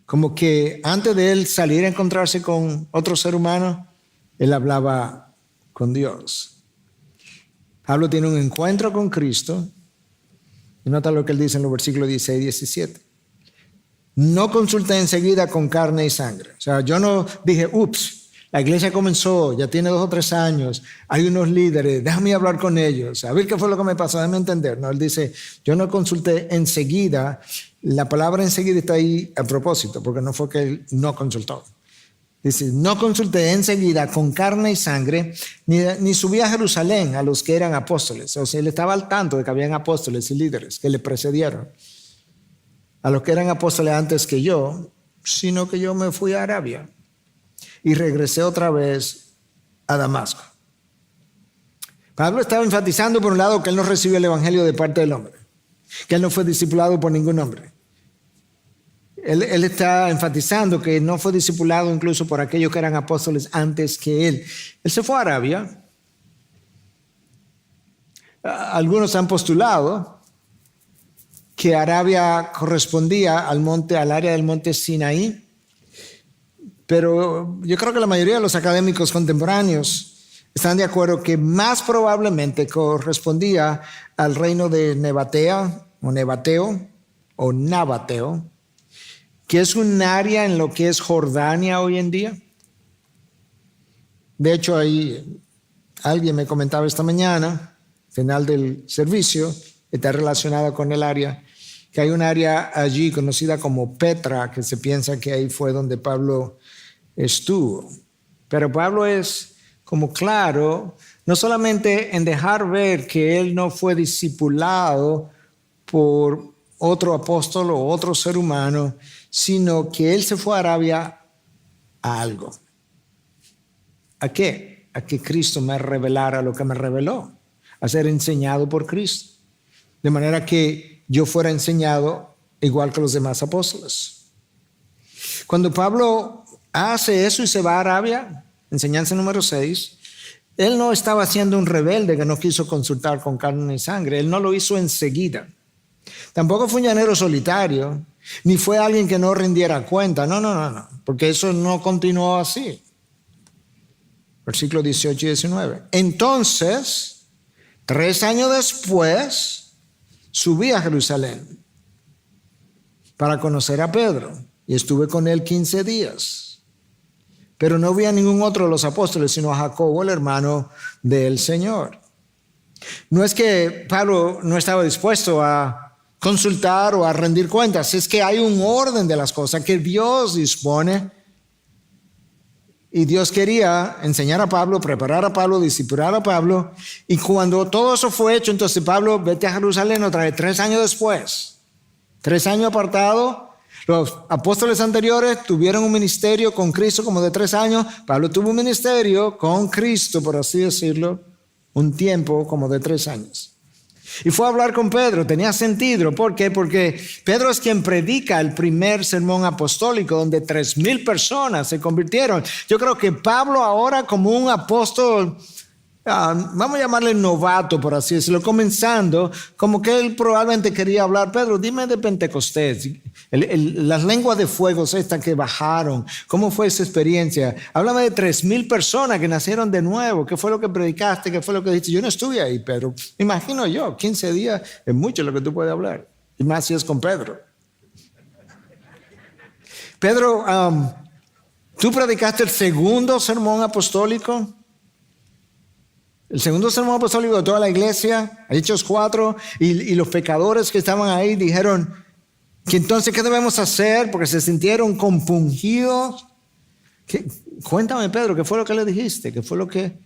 S2: Como que antes de él salir a encontrarse con otro ser humano, él hablaba con Dios. Pablo tiene un encuentro con Cristo. Y nota lo que él dice en los versículos 16 y 17. No consulté enseguida con carne y sangre. O sea, yo no dije, la iglesia comenzó, ya tiene 2 o 3 años, hay unos líderes, déjame hablar con ellos, a ver qué fue lo que me pasó, déjame entender. No, él dice, yo no consulté enseguida. La palabra enseguida está ahí a propósito, porque no fue que él no consultó. Dice, no consulté enseguida con carne y sangre, ni subí a Jerusalén a los que eran apóstoles. O sea, él estaba al tanto de que habían apóstoles y líderes que le precedieron, a los que eran apóstoles antes que yo, sino que yo me fui a Arabia y regresé otra vez a Damasco. Pablo estaba enfatizando por un lado que él no recibió el evangelio de parte del hombre, que él no fue discipulado por ningún hombre. Él está enfatizando que no fue discipulado incluso por aquellos que eran apóstoles antes que él. Él se fue a Arabia. Algunos han postulado que Arabia correspondía al área del monte Sinaí, pero yo creo que la mayoría de los académicos contemporáneos están de acuerdo que más probablemente correspondía al reino de Nebatea o Nebateo o Nabateo, que es un área en lo que es Jordania hoy en día. De hecho, ahí alguien me comentaba esta mañana, final del servicio, está relacionada con el área, que hay un área allí conocida como Petra, que se piensa que ahí fue donde Pablo estuvo. Pero Pablo es como claro, no solamente en dejar ver que él no fue discipulado por otro apóstol o otro ser humano, sino que él se fue a Arabia a algo. ¿A qué? A que Cristo me revelara lo que me reveló, a ser enseñado por Cristo, de manera que yo fuera enseñado igual que los demás apóstoles. Cuando Pablo hace eso y se va a Arabia, enseñanza número 6, él no estaba siendo un rebelde que no quiso consultar con carne y sangre, él no lo hizo enseguida. Tampoco fue un llanero solitario, ni fue alguien que no rindiera cuenta. No, porque eso no continuó así. Versículos 18 y 19. Entonces, 3 años después, subí a Jerusalén para conocer a Pedro y estuve con él 15 días. Pero no vi a ningún otro de los apóstoles, sino a Jacobo, el hermano del Señor. No es que Pablo no estaba dispuesto a consultar o a rendir cuentas, es que hay un orden de las cosas que Dios dispone, y Dios quería enseñar a Pablo, preparar a Pablo, discipular a Pablo, y cuando todo eso fue hecho, entonces Pablo, vete a Jerusalén otra vez, 3 años después, 3 años apartado. Los apóstoles anteriores tuvieron un ministerio con Cristo como de 3 años, Pablo tuvo un ministerio con Cristo, por así decirlo, un tiempo como de 3 años. Y fue a hablar con Pedro, tenía sentido. ¿Por qué? Porque Pedro es quien predica el primer sermón apostólico, donde 3,000 personas se convirtieron. Yo creo que Pablo ahora, como un apóstol, vamos a llamarle novato, por así decirlo, comenzando, como que él probablemente quería hablar. Pedro, dime de Pentecostés, las lenguas de fuego estas que bajaron, ¿cómo fue esa experiencia? Háblame de 3,000 personas que nacieron de nuevo, ¿qué fue lo que predicaste? ¿Qué fue lo que dijiste? Yo no estuve ahí, pero me imagino yo, 15 días es mucho lo que tú puedes hablar, y más si es con Pedro. Pedro, tú predicaste el segundo sermón apostólico. El segundo sermón apostólico de toda la iglesia, Hechos 4, y los pecadores que estaban ahí dijeron que entonces, ¿qué debemos hacer? Porque se sintieron compungidos. Cuéntame, Pedro, ¿qué fue lo que le dijiste? ¿Qué fue lo que...?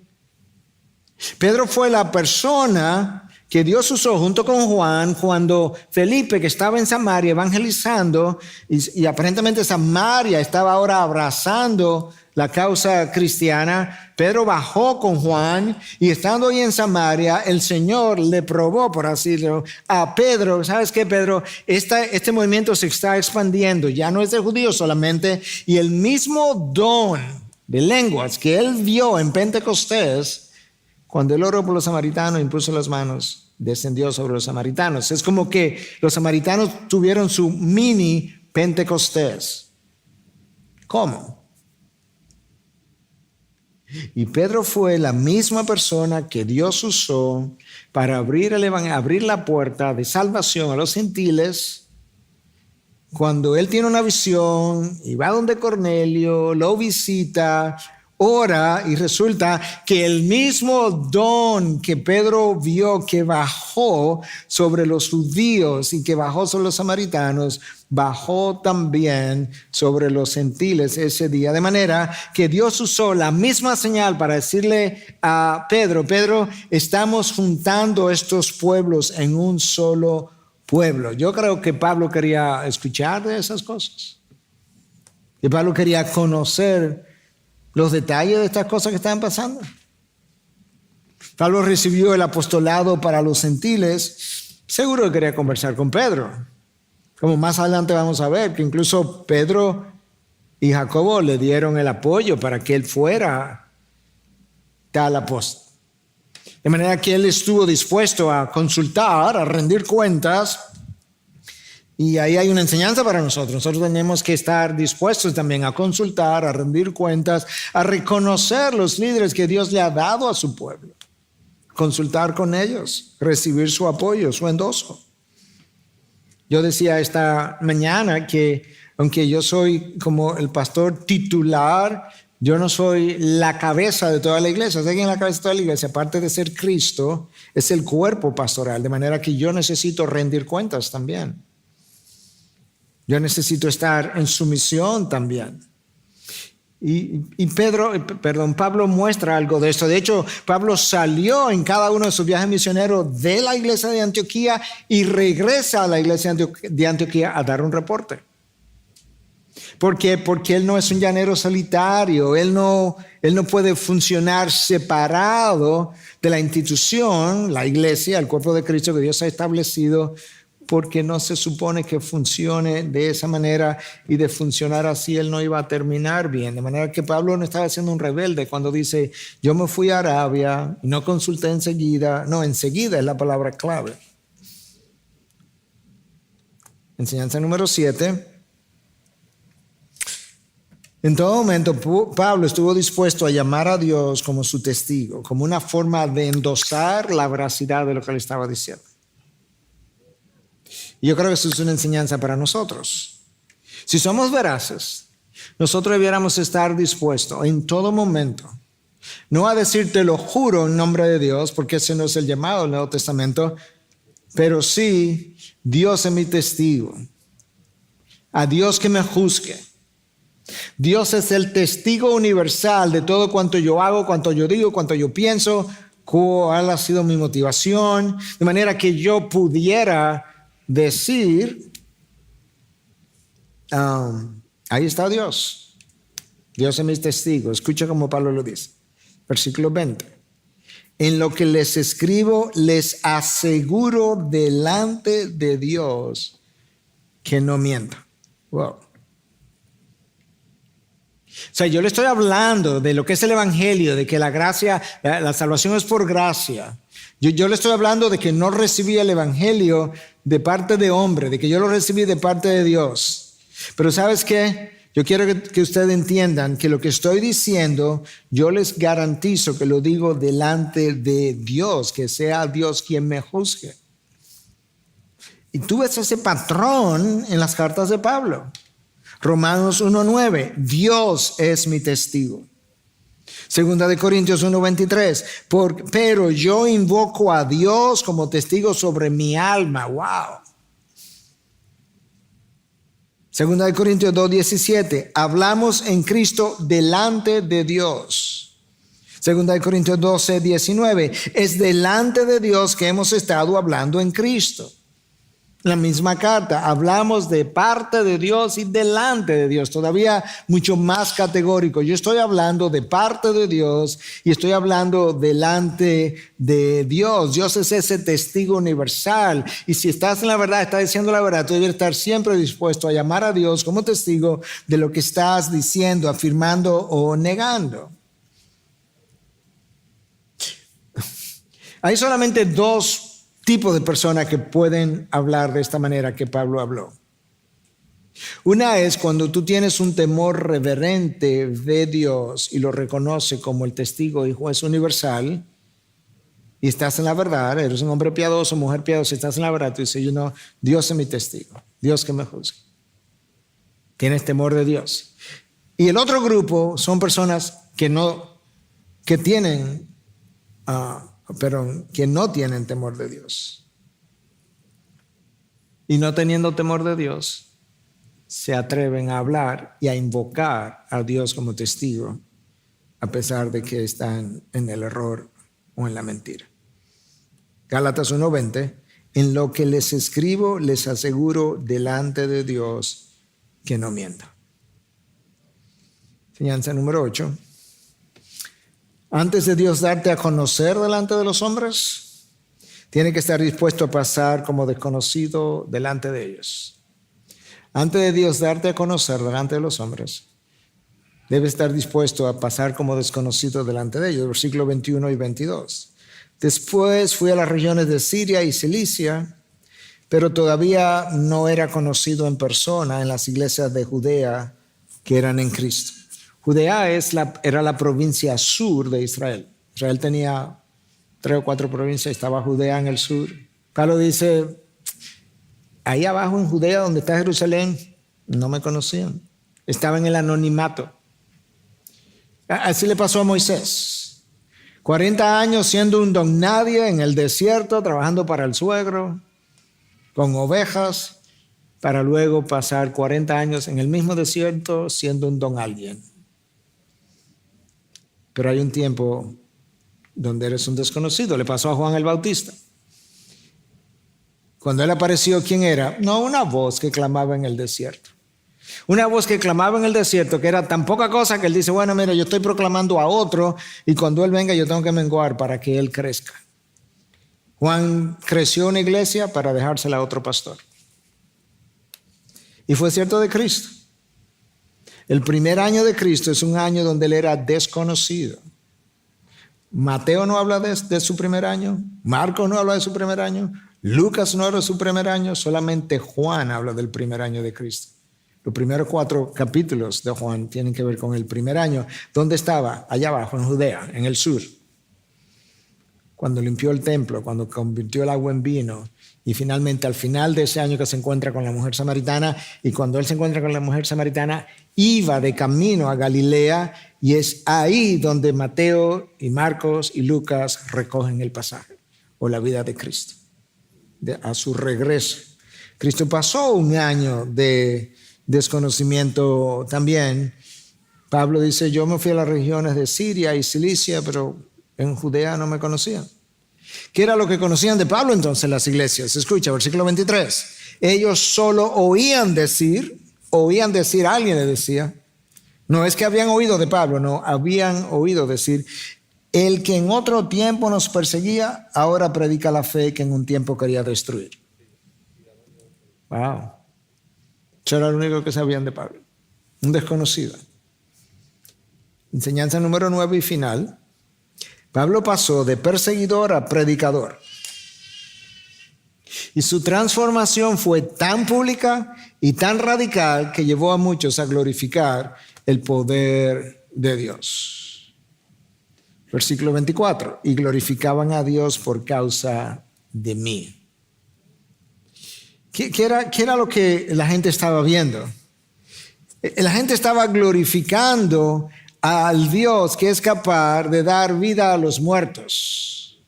S2: Pedro fue la persona que Dios usó junto con Juan cuando Felipe, que estaba en Samaria evangelizando, y aparentemente Samaria estaba ahora abrazando la causa cristiana, Pedro bajó con Juan y estando ahí en Samaria, el Señor le probó, por así decirlo, a Pedro. ¿Sabes qué, Pedro? Este movimiento se está expandiendo, ya no es de judíos solamente, y el mismo don de lenguas que él vio en Pentecostés, cuando él oró por los samaritanos y impuso las manos, descendió sobre los samaritanos. Es como que los samaritanos tuvieron su mini Pentecostés. ¿Cómo? Y Pedro fue la misma persona que Dios usó para abrir la puerta de salvación a los gentiles. Cuando él tiene una visión y va donde Cornelio, lo visita, ora, y resulta que el mismo don que Pedro vio que bajó sobre los judíos y que bajó sobre los samaritanos, bajó también sobre los gentiles ese día. De manera que Dios usó la misma señal para decirle a Pedro: Pedro, estamos juntando estos pueblos en un solo pueblo. Yo creo que Pablo quería escuchar de esas cosas. Y Pablo quería conocer los detalles de estas cosas que estaban pasando. Pablo recibió el apostolado para los gentiles. Seguro que quería conversar con Pedro. Como más adelante vamos a ver, que incluso Pedro y Jacobo le dieron el apoyo para que él fuera tal apóstol. De manera que él estuvo dispuesto a consultar, a rendir cuentas. Y ahí hay una enseñanza para nosotros. Nosotros tenemos que estar dispuestos también a consultar, a rendir cuentas, a reconocer los líderes que Dios le ha dado a su pueblo. Consultar con ellos, recibir su apoyo, su endoso. Yo decía esta mañana que aunque yo soy como el pastor titular, yo no soy la cabeza de toda la iglesia. ¿Saben quién es la cabeza de toda la iglesia? Aparte de ser Cristo, es el cuerpo pastoral. De manera que yo necesito rendir cuentas también. Yo necesito estar en sumisión también. Y Pablo muestra algo de esto. De hecho, Pablo salió en cada uno de sus viajes misioneros de la iglesia de Antioquía y regresa a la iglesia de Antioquía a dar un reporte. ¿Por qué? Porque él no es un llanero solitario. Él no puede funcionar separado de la institución, la iglesia, el cuerpo de Cristo que Dios ha establecido, porque no se supone que funcione de esa manera, y de funcionar así él no iba a terminar bien. De manera que Pablo no estaba siendo un rebelde cuando dice: yo me fui a Arabia y no consulté enseguida. No, enseguida es la palabra clave. Enseñanza número 7. En todo momento Pablo estuvo dispuesto a llamar a Dios como su testigo, como una forma de endosar la veracidad de lo que él estaba diciendo. Y yo creo que eso es una enseñanza para nosotros. Si somos veraces, nosotros debiéramos estar dispuestos en todo momento, no a decir te lo juro en nombre de Dios, porque ese no es el llamado del Nuevo Testamento, pero sí, Dios es mi testigo. A Dios que me juzgue. Dios es el testigo universal de todo cuanto yo hago, cuanto yo digo, cuanto yo pienso, cuál ha sido mi motivación, de manera que yo pudiera decir, ahí está Dios. Dios es mi testigo. Escucha como Pablo lo dice. Versículo 20. En lo que les escribo, les aseguro delante de Dios que no miento. Wow. O sea, yo le estoy hablando de lo que es el evangelio, de que la gracia, la salvación es por gracia. Yo le estoy hablando de que no recibí el evangelio de parte de hombre, de que yo lo recibí de parte de Dios. Pero ¿sabes qué? Yo quiero que ustedes entiendan que lo que estoy diciendo, yo les garantizo que lo digo delante de Dios, que sea Dios quien me juzgue. Y tú ves ese patrón en las cartas de Pablo. Romanos 1:9, Dios es mi testigo. Segunda de Corintios 1:23, pero yo invoco a Dios como testigo sobre mi alma. Wow. Segunda de Corintios 2:17, hablamos en Cristo delante de Dios. Segunda de Corintios 12:19, es delante de Dios que hemos estado hablando en Cristo. La misma carta, hablamos de parte de Dios y delante de Dios, todavía mucho más categórico. Yo estoy hablando de parte de Dios y estoy hablando delante de Dios. Dios es ese testigo universal y si estás en la verdad, estás diciendo la verdad, tú debes estar siempre dispuesto a llamar a Dios como testigo de lo que estás diciendo, afirmando o negando. Hay solamente dos tipos de personas que pueden hablar de esta manera que Pablo habló. Una es cuando tú tienes un temor reverente de Dios y lo reconoce como el testigo y juez universal y estás en la verdad, eres un hombre piadoso, mujer piadosa, estás en la verdad, tú dices, Dios es mi testigo, Dios que me juzgue. Tienes temor de Dios. Y el otro grupo son personas que no tienen temor de Dios. Y no teniendo temor de Dios, se atreven a hablar y a invocar a Dios como testigo, a pesar de que están en el error o en la mentira. Gálatas 1:20, en lo que les escribo, les aseguro delante de Dios que no miento. Enseñanza número 8. Antes de Dios darte a conocer delante de los hombres, tiene que estar dispuesto a pasar como desconocido delante de ellos. Antes de Dios darte a conocer delante de los hombres, debe estar dispuesto a pasar como desconocido delante de ellos. Versículos 21 y 22. Después fui a las regiones de Siria y Cilicia, pero todavía no era conocido en persona en las iglesias de Judea que eran en Cristo. Judea era la provincia sur de Israel. Israel tenía 3 o 4 provincias, estaba Judea en el sur. Pablo dice, ahí abajo en Judea donde está Jerusalén, no me conocían. Estaba en el anonimato. Así le pasó a Moisés. 40 años siendo un don nadie en el desierto, trabajando para el suegro, con ovejas, para luego pasar 40 años en el mismo desierto siendo un don alguien. Pero hay un tiempo donde eres un desconocido. Le pasó a Juan el Bautista. Cuando él apareció, ¿quién era? No, una voz que clamaba en el desierto. Una voz que clamaba en el desierto, que era tan poca cosa que él dice, bueno, mira, yo estoy proclamando a otro y cuando él venga yo tengo que menguar para que él crezca. Juan creció una iglesia para dejársela a otro pastor. Y fue cierto de Cristo. El primer año de Cristo es un año donde él era desconocido. Mateo no habla de su primer año, Marcos no habla de su primer año, Lucas no habla de su primer año, solamente Juan habla del primer año de Cristo. Los primeros 4 capítulos de Juan tienen que ver con el primer año. ¿Dónde estaba? Allá abajo, en Judea, en el sur. Cuando limpió el templo, cuando convirtió el agua en vino. Y finalmente, al final de ese año que se encuentra con la mujer samaritana, y cuando él se encuentra con la mujer samaritana, iba de camino a Galilea, y es ahí donde Mateo y Marcos y Lucas recogen el pasaje, o la vida de Cristo, a su regreso. Cristo pasó un año de desconocimiento también. Pablo dice, yo me fui a las regiones de Siria y Cilicia, pero en Judea no me conocían. ¿Qué era lo que conocían de Pablo entonces las iglesias? Escucha, versículo 23. Ellos solo oían decir, alguien le decía. No es que habían oído de Pablo, no, habían oído decir, el que en otro tiempo nos perseguía, ahora predica la fe que en un tiempo quería destruir. Wow. Eso era lo único que sabían de Pablo. Un desconocido. Enseñanza número 9 y final. Pablo pasó de perseguidor a predicador. Y su transformación fue tan pública y tan radical que llevó a muchos a glorificar el poder de Dios. Versículo 24. Y glorificaban a Dios por causa de mí. ¿Qué era lo que la gente estaba viendo? La gente estaba glorificando al Dios que es capaz de dar vida a los muertos.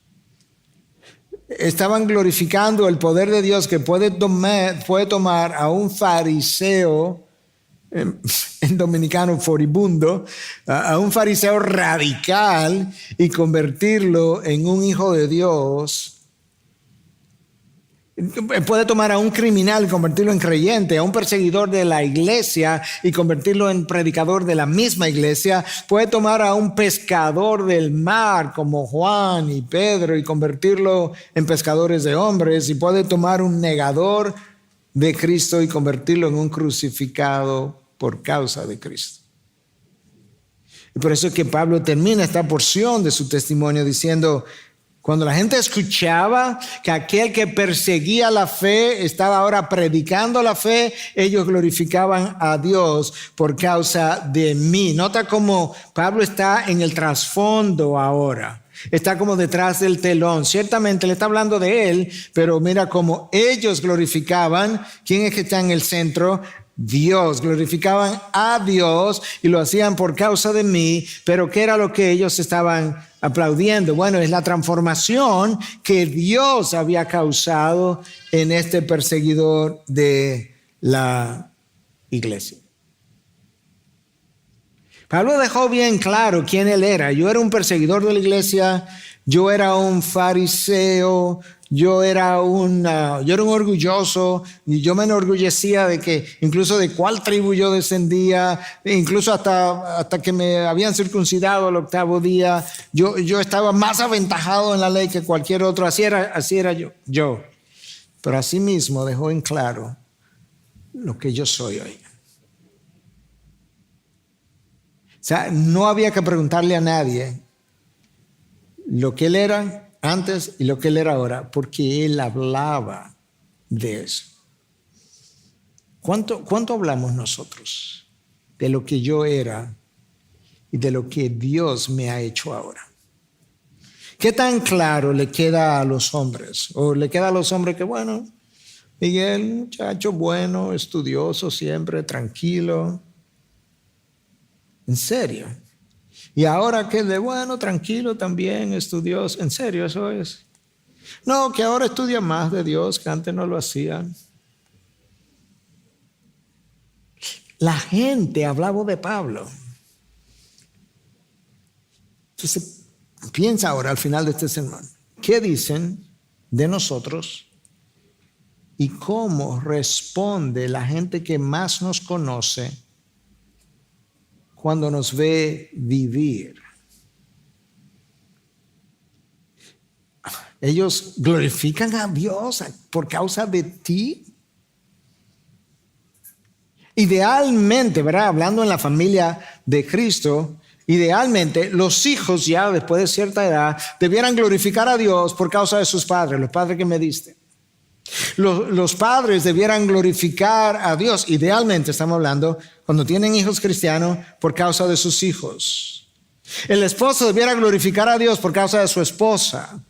S2: Estaban glorificando el poder de Dios que puede tomar a un fariseo, en dominicano furibundo, a un fariseo radical y convertirlo en un hijo de Dios Puede tomar a un criminal y convertirlo en creyente, a un perseguidor de la iglesia y convertirlo en predicador de la misma iglesia. Puede tomar a un pescador del mar como Juan y Pedro y convertirlo en pescadores de hombres. Y puede tomar un negador de Cristo y convertirlo en un crucificado por causa de Cristo. Y por eso es que Pablo termina esta porción de su testimonio diciendo: cuando la gente escuchaba que aquel que perseguía la fe estaba ahora predicando la fe, ellos glorificaban a Dios por causa de mí. Nota cómo Pablo está en el trasfondo ahora. Está como detrás del telón. Ciertamente le está hablando de él, pero mira cómo ellos glorificaban. ¿Quién es que está en el centro? Dios. Glorificaban a Dios y lo hacían por causa de mí. Pero ¿qué era lo que ellos estaban aplaudiendo? Bueno, es la transformación que Dios había causado en este perseguidor de la iglesia. Pablo dejó bien claro quién él era. Yo era un perseguidor de la iglesia, yo era un fariseo, yo era un orgulloso, y yo me enorgullecía de que incluso de cuál tribu yo descendía, incluso hasta que me habían circuncidado el 8º día, yo estaba más aventajado en la ley que cualquier otro. Así era yo. Pero asimismo dejó en claro lo que yo soy hoy. O sea, no había que preguntarle a nadie lo que él era antes y lo que él era ahora, porque él hablaba de eso. ¿Cuánto hablamos nosotros de lo que yo era y de lo que Dios me ha hecho ahora? ¿Qué tan claro le queda a los hombres? O le queda a los hombres que, bueno, Miguel, muchacho bueno, estudioso siempre, tranquilo. ¿En serio? Y ahora que de bueno, tranquilo también, estudioso. ¿En serio eso es? No, que ahora estudia más de Dios, que antes no lo hacían. La gente hablaba de Pablo. Entonces, piensa ahora al final de este sermón. ¿Qué dicen de nosotros? ¿Y cómo responde la gente que más nos conoce cuando nos ve vivir? Ellos glorifican a Dios por causa de ti. Idealmente, ¿verdad? Hablando en la familia de Cristo, idealmente los hijos ya después de cierta edad debieran glorificar a Dios por causa de sus padres, los padres que me diste. Los padres debieran glorificar a Dios, idealmente estamos hablando, cuando tienen hijos cristianos, por causa de sus hijos. El esposo debiera glorificar a Dios por causa de su esposa,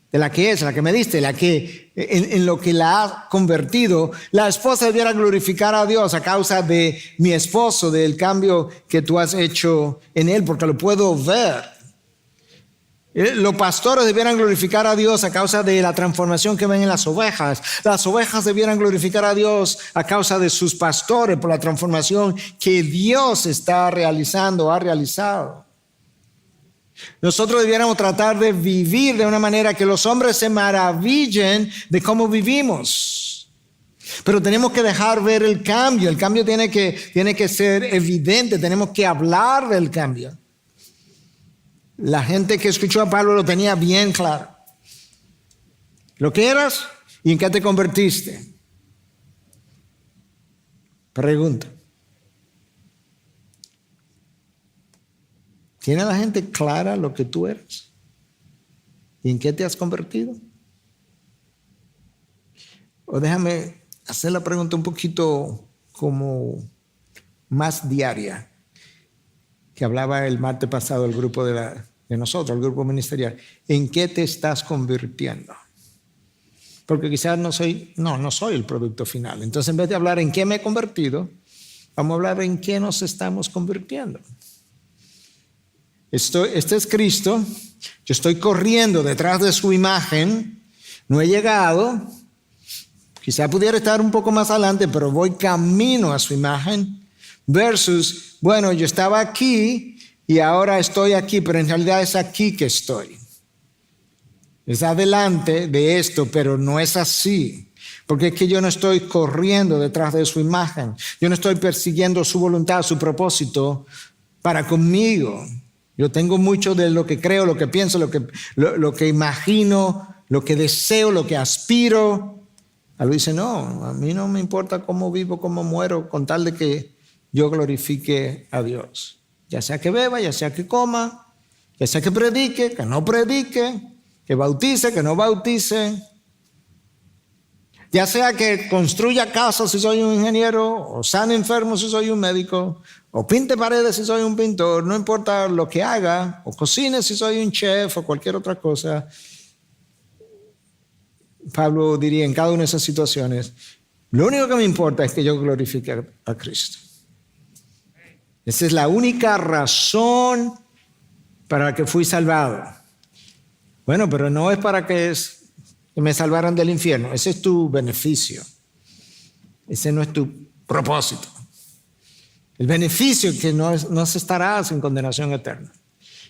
S2: de la que es, la que me diste, la que en lo que la ha convertido. La esposa debiera glorificar a Dios a causa de mi esposo, del cambio que tú has hecho en él, porque lo puedo ver. Los pastores debieran glorificar a Dios a causa de la transformación que ven en las ovejas. Las ovejas debieran glorificar a Dios a causa de sus pastores por la transformación que Dios está realizando, ha realizado. Nosotros debiéramos tratar de vivir de una manera que los hombres se maravillen de cómo vivimos. Pero tenemos que dejar ver el cambio. El cambio tiene que ser evidente. Tenemos que hablar del cambio. La gente que escuchó a Pablo lo tenía bien claro. Lo que eras y en qué te convertiste. Pregunta. ¿Tiene la gente clara lo que tú eres? ¿Y en qué te has convertido? O déjame hacer la pregunta un poquito como más diaria, que hablaba el martes pasado el grupo de nosotros, el grupo ministerial. ¿En qué te estás convirtiendo? Porque quizás no soy el producto final. Entonces, en vez de hablar en qué me he convertido, vamos a hablar en qué nos estamos convirtiendo. Este es Cristo. Yo estoy corriendo detrás de su imagen. No he llegado. Quizá pudiera estar un poco más adelante, pero voy camino a su imagen. Versus, bueno, yo estaba aquí y ahora estoy aquí, pero en realidad es aquí que estoy. es adelante de esto, pero no es así. Porque es que yo no estoy corriendo detrás de su imagen. Yo no estoy persiguiendo su voluntad, su propósito para conmigo. Yo tengo mucho de lo que creo, lo que pienso, lo que imagino, lo que deseo, lo que aspiro. Pablo dice, no, a mí no me importa cómo vivo, cómo muero, con tal de que yo glorifique a Dios. Ya sea que beba, ya sea que coma, ya sea que predique, que no predique, que bautice, que no bautice. Ya sea que construya casas si soy un ingeniero, o sane enfermos si soy un médico, o pinte paredes si soy un pintor, no importa lo que haga, o cocine si soy un chef o cualquier otra cosa. Pablo diría en cada una de esas situaciones, lo único que me importa es que yo glorifique a Cristo. Esa es la única razón para la que fui salvado. Bueno, pero no es para que me salvaran del infierno. Ese es tu beneficio. Ese no es tu propósito. El beneficio es que no se estarás en condenación eterna.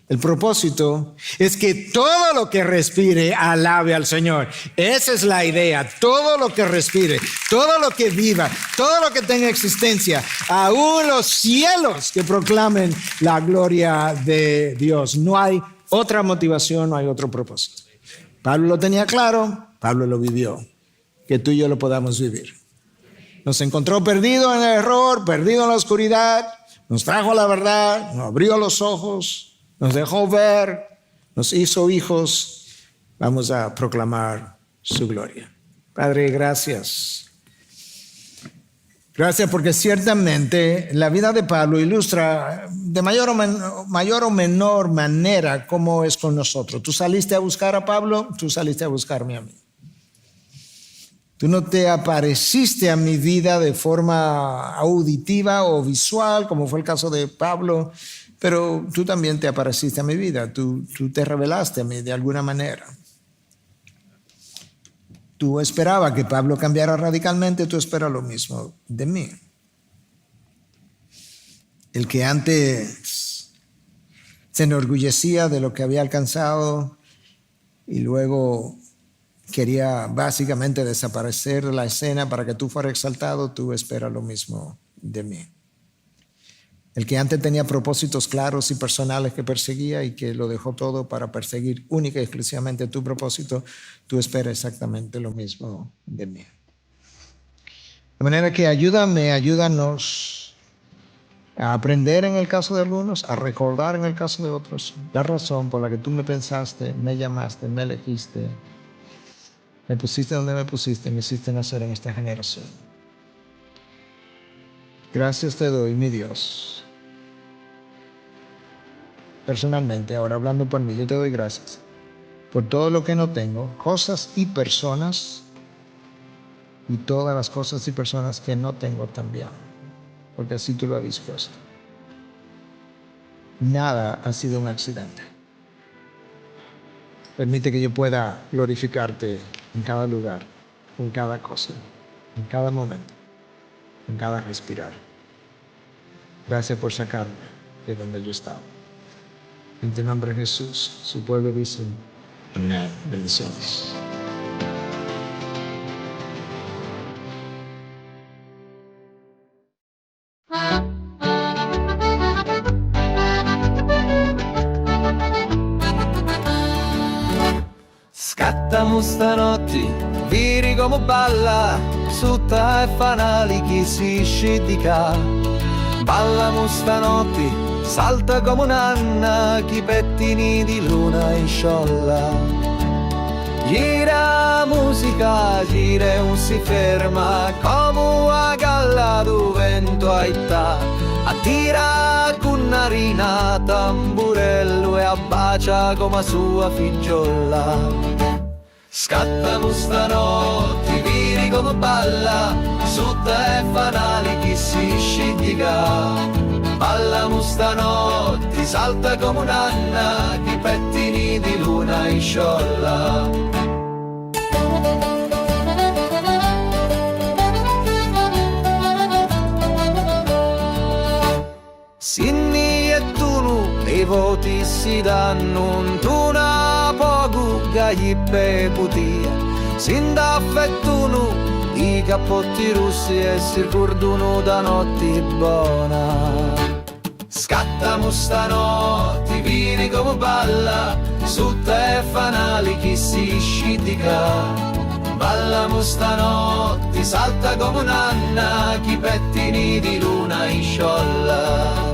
S2: El propósito es que todo lo que respire alabe al Señor. Esa es la idea. Todo lo que respire, todo lo que viva, todo lo que tenga existencia, aún los cielos que proclamen la gloria de Dios. No hay otra motivación, no hay otro propósito. Pablo lo tenía claro, Pablo lo vivió. Que tú y yo lo podamos vivir. Nos encontró perdido en el error, perdido en la oscuridad, nos trajo la verdad, nos abrió los ojos, nos dejó ver, nos hizo hijos. Vamos a proclamar su gloria. Padre, gracias. Gracias porque ciertamente la vida de Pablo ilustra de mayor o menor manera cómo es con nosotros. Tú saliste a buscar a Pablo, tú saliste a buscarme a mí. Tú no te apareciste a mi vida de forma auditiva o visual, como fue el caso de Pablo, pero tú también te apareciste a mi vida. Tú te revelaste a mí de alguna manera. Tú esperabas que Pablo cambiara radicalmente, tú esperas lo mismo de mí. El que antes se enorgullecía de lo que había alcanzado y luego quería básicamente desaparecer de la escena para que tú fueras exaltado, tú esperas lo mismo de mí. El que antes tenía propósitos claros y personales que perseguía y que lo dejó todo para perseguir única y exclusivamente tu propósito, tú esperas exactamente lo mismo de mí. De manera que ayúdanos a aprender en el caso de algunos, a recordar en el caso de otros la razón por la que tú me pensaste, me llamaste, me elegiste, me pusiste donde me pusiste, me hiciste nacer en esta generación. Gracias te doy, mi Dios. Personalmente, ahora hablando por mí, yo te doy gracias por todo lo que no tengo, cosas y personas, y todas las cosas y personas que no tengo también, porque así tú lo has dispuesto. Nada ha sido un accidente. Permite que yo pueda glorificarte en cada lugar, en cada cosa, en cada momento, en cada respirar. Gracias por sacarme de donde yo estaba. En tu nombre, Jesús, su pueblo dice, amén. Bendiciones.
S3: Scattamo stanotte, viri come balla, sutta e fanali chi si scidica. Ballamo stanotte, salta come un'anna, chi pettini di luna in sciolla. Gira musica, gira e non si ferma, come una galla do vento aitta. Attira con narina, tamburello e abbacia come a sua figliola. Scattamo stanotte, viri come balla, sutta e fanali chi si scidica. Ballamo stanotte, salta come un'anna, chi pettini di luna in sciolla. Sinni e Tunu, i voti si danno, un tuna poco, volga gli beputia, sin d'affettuno i cappotti russi e si ricordano da notti buona. Scattamo stanotte, vieni come balla, su te fanali chi si scidica. Ballamo stanotte, salta come un'anna, chi pettini di luna in sciolla.